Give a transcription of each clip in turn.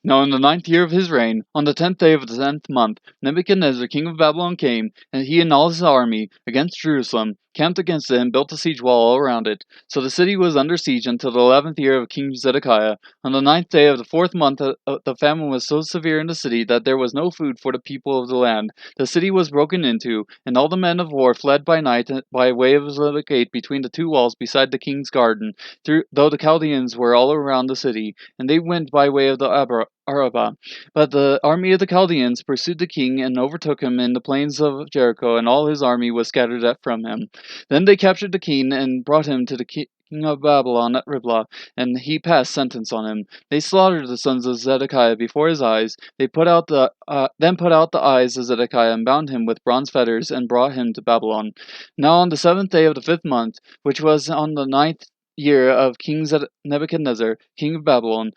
Now in the 9th year of his reign, on the 10th day of the 10th month, Nebuchadnezzar king of Babylon came, and he and all his army, against Jerusalem, camped against it and built a siege wall all around it. So the city was under siege until the 11th year of King Zedekiah. On the 9th day of the 4th month, the famine was so severe in the city that there was no food for the people of the land. The city was broken into, and all the men of war fled by night by way of the gate between the two walls beside the king's garden, though the Chaldeans were all around the city, and they went by way of the Arabah. But the army of the Chaldeans pursued the king and overtook him in the plains of Jericho, and all his army was scattered from him. Then they captured the king and brought him to the king of Babylon at Riblah, and he passed sentence on him. They slaughtered the sons of Zedekiah before his eyes. They then put out the eyes of Zedekiah and bound him with bronze fetters and brought him to Babylon. Now on the 7th day of the 5th month, which was on the 9th year of King Nebuchadnezzar, king of Babylon,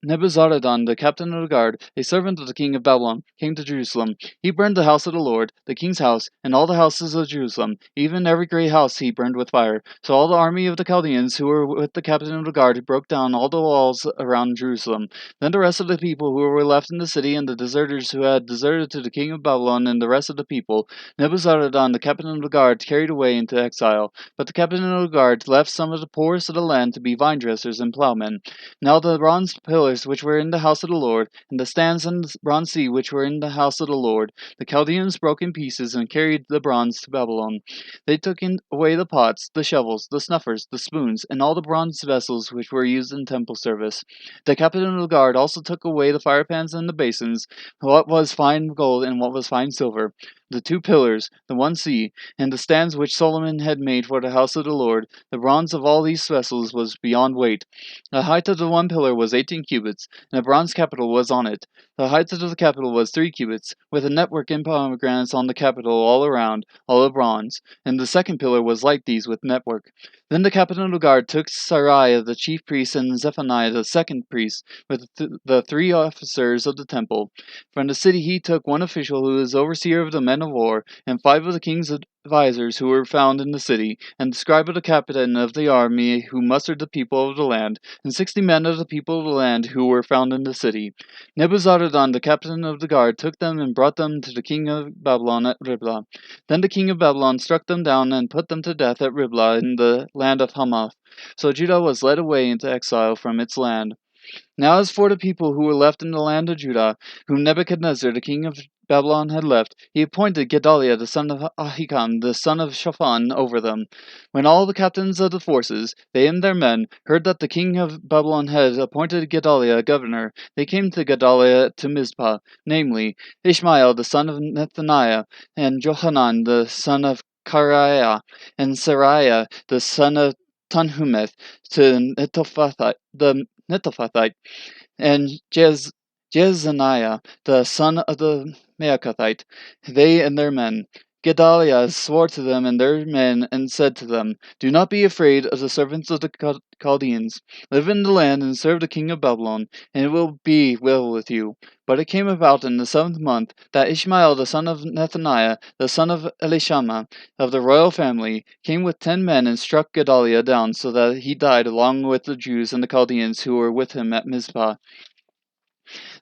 Nebuzaradan, the captain of the guard, a servant of the king of Babylon, came to Jerusalem. He burned the house of the Lord, the king's house, and all the houses of Jerusalem, even every great house he burned with fire. So all the army of the Chaldeans who were with the captain of the guard broke down all the walls around Jerusalem. Then the rest of the people who were left in the city, and the deserters who had deserted to the king of Babylon, and the rest of the people, Nebuzaradan, the captain of the guard, carried away into exile. But the captain of the guard left some of the poorest of the land to be vine dressers and plowmen. Now the bronze pillars which were in the house of the Lord, and the stands and the bronze sea which were in the house of the Lord, the Chaldeans broke in pieces and carried the bronze to Babylon. They took away the pots, the shovels, the snuffers, the spoons, and all the bronze vessels which were used in temple service. The captain of the guard also took away the firepans and the basins, what was fine gold and what was fine silver, the two pillars, the one sea, and the stands which Solomon had made for the house of the Lord. The bronze of all these vessels was beyond weight. The height of the one pillar was 18 cubits, and a bronze capital was on it. The height of the capital was 3 cubits, with a network and pomegranates on the capital all around, all of bronze. And the second pillar was like these with network. Then the captain of the guard took Sariah the chief priest and Zephaniah the second priest, with the 3 officers of the temple. From the city he took one official who was overseer of the men of war, and 5 of the king's advisers who were found in the city, and the scribe of the captain of the army who mustered the people of the land, and 60 men of the people of the land who were found in the city. Nebuzaradan, the captain of the guard, took them and brought them to the king of Babylon at Riblah. Then the king of Babylon struck them down and put them to death at Riblah in the land of Hamath. So Judah was led away into exile from its land. Now as for the people who were left in the land of Judah, whom Nebuchadnezzar the king of Babylon had left, he appointed Gedaliah the son of Ahikam the son of Shaphan over them. When all the captains of the forces, they and their men, heard that the king of Babylon had appointed Gedaliah governor, they came to Gedaliah to Mizpah, namely, Ishmael the son of Nethaniah, and Johanan the son of Kareah, and Seraiah the son of Tanhumeth, to Netophathite, and Jezaniah, the son of the Maacathite, they and their men. Gedaliah swore to them and their men, and said to them, Do not be afraid of the servants of the Chaldeans. Live in the land and serve the king of Babylon, and it will be well with you. But it came about in the 7th month that Ishmael the son of Nethaniah, the son of Elishama, of the royal family, came with 10 men and struck Gedaliah down, so that he died along with the Jews and the Chaldeans who were with him at Mizpah.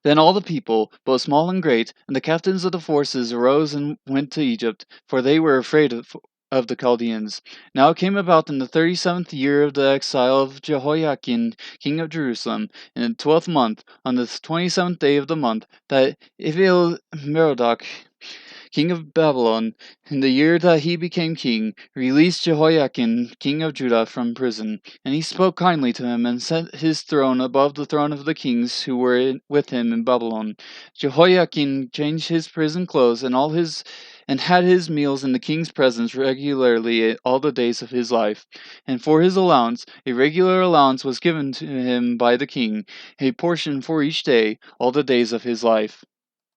Then all the people, both small and great, and the captains of the forces arose and went to Egypt, for they were afraid of the Chaldeans. Now it came about in the 37th year of the exile of Jehoiakim, king of Jerusalem, in the 12th month, on the 27th day of the month, that Evil-Merodach, king of Babylon, in the year that he became king, released Jehoiakim, king of Judah, from prison. And he spoke kindly to him, and set his throne above the throne of the kings who were with him in Babylon. Jehoiakim changed his prison clothes and had his meals in the king's presence regularly all the days of his life. And for his allowance, a regular allowance was given to him by the king, a portion for each day, all the days of his life.